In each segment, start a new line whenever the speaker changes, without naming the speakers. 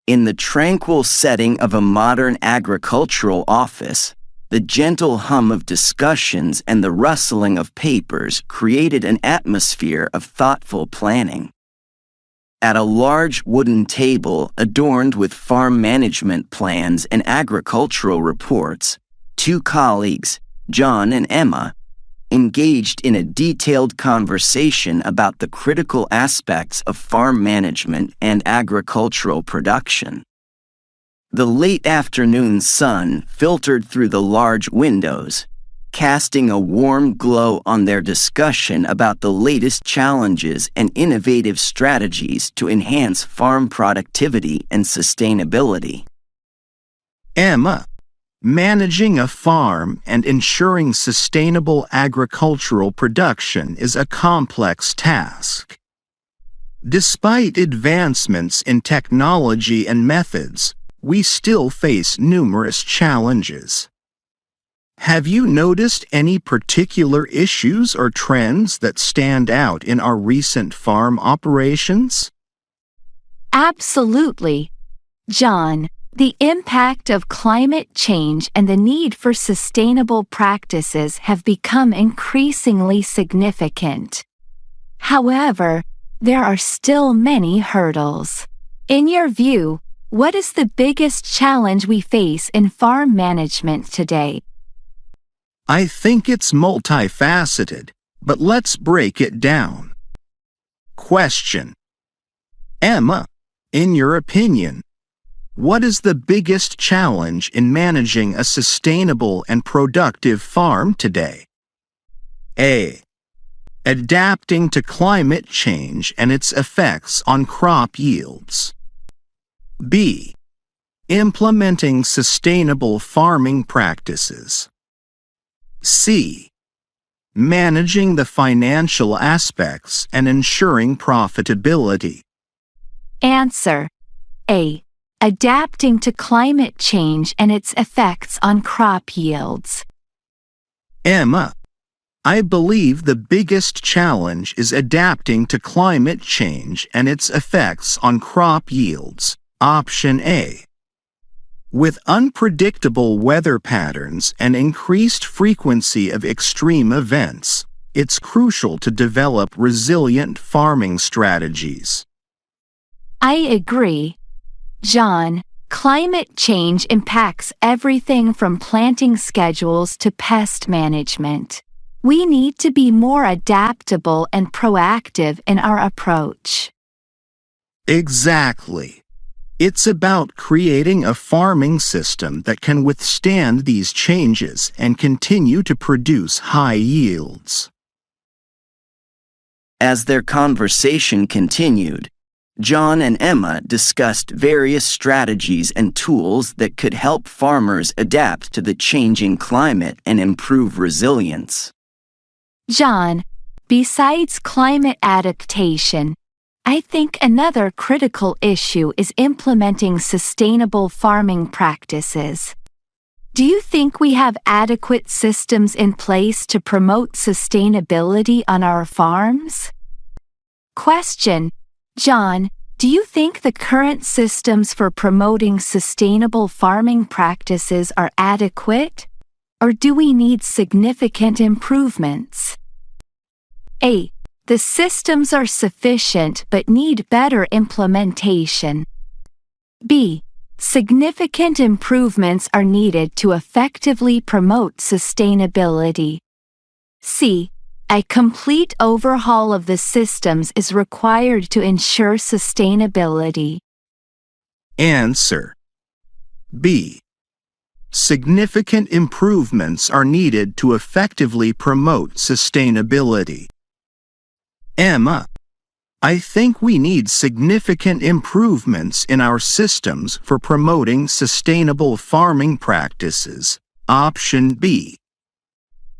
In the tranquil setting of a modern agricultural office, the gentle hum of discussions and the rustling of papers created an atmosphere of thoughtful planning. At a large wooden table adorned with farm management plans and agricultural reports, two colleagues, John and Emma, engaged in a detailed conversation about the critical aspects of farm management and agricultural production. The late afternoon sun filtered through the large windows, casting a warm glow on their discussion about the latest challenges and innovative strategies to enhance farm productivity and sustainability.
Emma, managing a farm and ensuring sustainable agricultural production is a complex task. Despite advancements in technology and methods, we still face numerous challenges. Have you noticed any particular issues or trends that stand out in our recent farm operations?
Absolutely, John. The impact of climate change and the need for sustainable practices have become increasingly significant. However, there are still many hurdles. In your view, what is the biggest challenge we face in farm management today?
I think it's multifaceted, but let's break it down. Question: Emma, in your opinion, what is the biggest challenge in managing a sustainable and productive farm today? A. Adapting to climate change and its effects on crop yields. B. Implementing sustainable farming practices. C. Managing the financial aspects and ensuring profitability.
Answer: A. Adapting to climate change and its effects on crop yields.
Emma, I believe the biggest challenge is adapting to climate change and its effects on crop yields. Option A. With unpredictable weather patterns and increased frequency of extreme events, it's crucial to develop resilient farming strategies.
I agree, John. Climate change impacts everything from planting schedules to pest management. We need to be more adaptable and proactive in our approach.
Exactly. It's about creating a farming system that can withstand these changes and continue to produce high yields.
As their conversation continued, John and Emma discussed various strategies and tools that could help farmers adapt to the changing climate and improve resilience.
John, besides climate adaptation, I think another critical issue is implementing sustainable farming practices. Do you think we have adequate systems in place to promote sustainability on our farms? Question: John, do you think the current systems for promoting sustainable farming practices are adequate, or do we need significant improvements? A. The systems are sufficient but need better implementation. B. Significant improvements are needed to effectively promote sustainability. C. A complete overhaul of the systems is required to ensure sustainability.
Answer: B. Significant improvements are needed to effectively promote sustainability. Emma, I think we need significant improvements in our systems for promoting sustainable farming practices. Option B.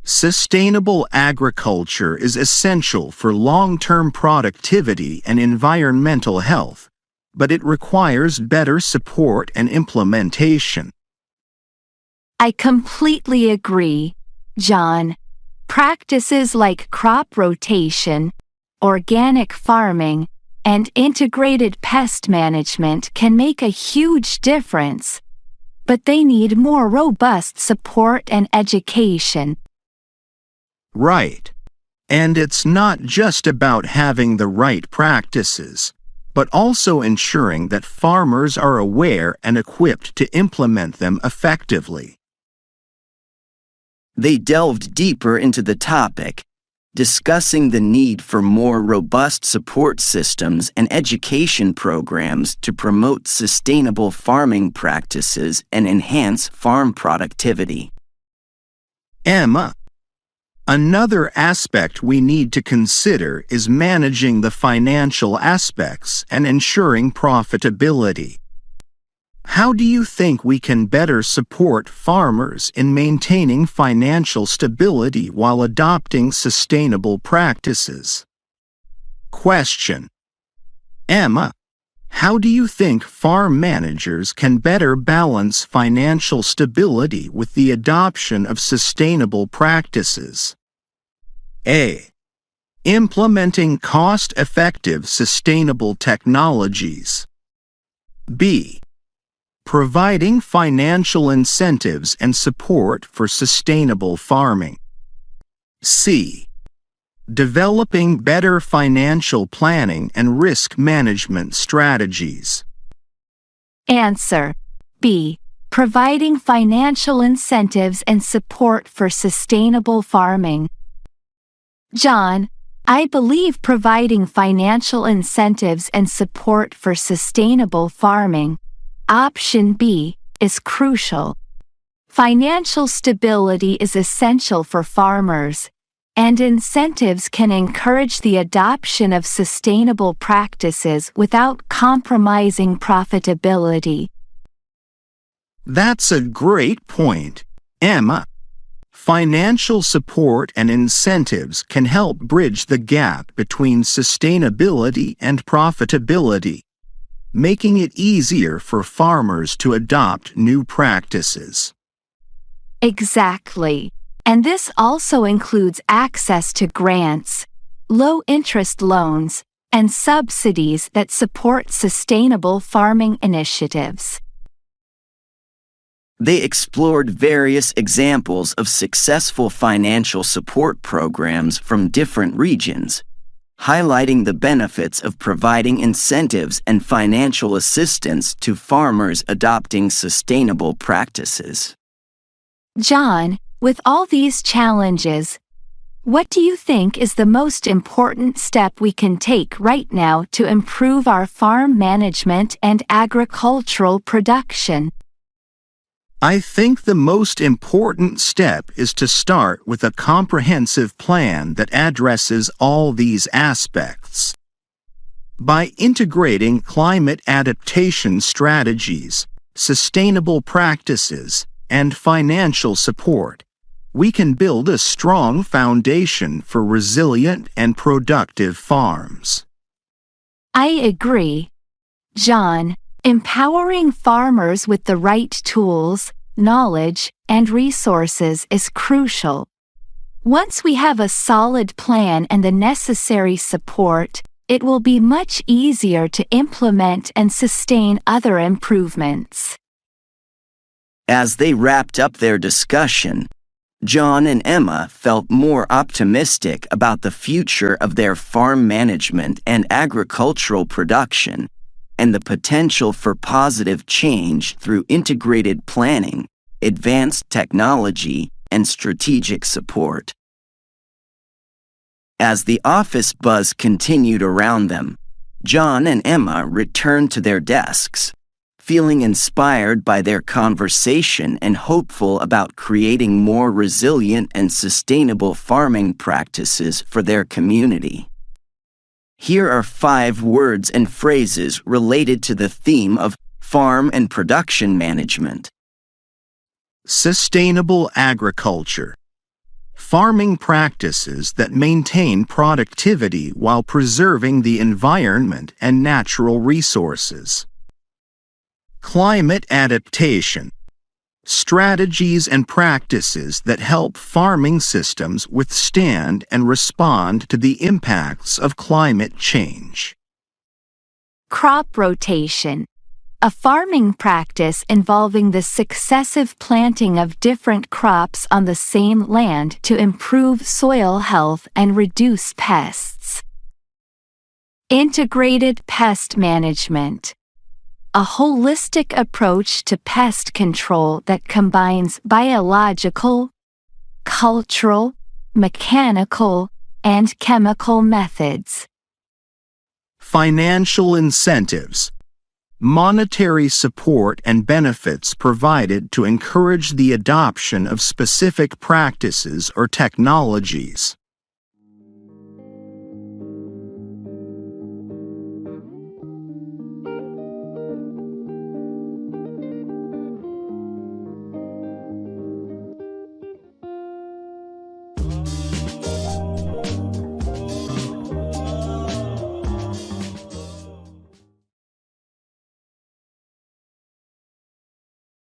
Sustainable agriculture is essential for long-term productivity and environmental health, but it requires better support and implementation.
I completely agree, John. Practices like crop rotation, organic farming, and integrated pest management can make a huge difference, but they need more robust support and education.
Right. And it's not just about having the right practices, but also ensuring that farmers are aware and equipped to implement them effectively.
They delved deeper into the topic, discussing the need for more robust support systems and education programs to promote sustainable farming practices and enhance farm productivity.
Emma, another aspect we need to consider is managing the financial aspects and ensuring profitability. How do you think we can better support farmers in maintaining financial stability while adopting sustainable practices? Question. Emma, how do you think farm managers can better balance financial stability with the adoption of sustainable practices? A. Implementing cost-effective sustainable technologies. B. Providing financial incentives and support for sustainable farming. C. Developing better financial planning and risk management strategies.
Answer. B. Providing financial incentives and support for sustainable farming. John, I believe providing financial incentives and support for sustainable farming, option B, is crucial. Financial stability is essential for farmers, and incentives can encourage the adoption of sustainable practices without compromising profitability.
That's a great point, Emma. Financial support and incentives can help bridge the gap between sustainability and profitability, making it easier for farmers to adopt new practices.
Exactly. And this also includes access to grants, low-interest loans, and subsidies that support sustainable farming initiatives.
They explored various examples of successful financial support programs from different regions, highlighting the benefits of providing incentives and financial assistance to farmers adopting sustainable practices.
John, with all these challenges, what do you think is the most important step we can take right now to improve our farm management and agricultural production?
I think the most important step is to start with a comprehensive plan that addresses all these aspects. By integrating climate adaptation strategies, sustainable practices, and financial support, we can build a strong foundation for resilient and productive farms.
I agree. John, empowering farmers with the right tools, knowledge, and resources is crucial. Once we have a solid plan and the necessary support, it will be much easier to implement and sustain other improvements.
As they wrapped up their discussion, John and Emma felt more optimistic about the future of their farm management and agricultural production, and the potential for positive change through integrated planning, advanced technology, and strategic support. As the office buzz continued around them, John and Emma returned to their desks, feeling inspired by their conversation and hopeful about creating more resilient and sustainable farming practices for their community. Here are 5 words and phrases related to the theme of farm and production management.
Sustainable agriculture. Farming practices that maintain productivity while preserving the environment and natural resources. Climate adaptation. Strategies and practices that help farming systems withstand and respond to the impacts of climate change.
Crop rotation. A farming practice involving the successive planting of different crops on the same land to improve soil health and reduce pests. Integrated pest management. A holistic approach to pest control that combines biological, cultural, mechanical, and chemical methods.
Financial incentives. Monetary support and benefits provided to encourage the adoption of specific practices or technologies.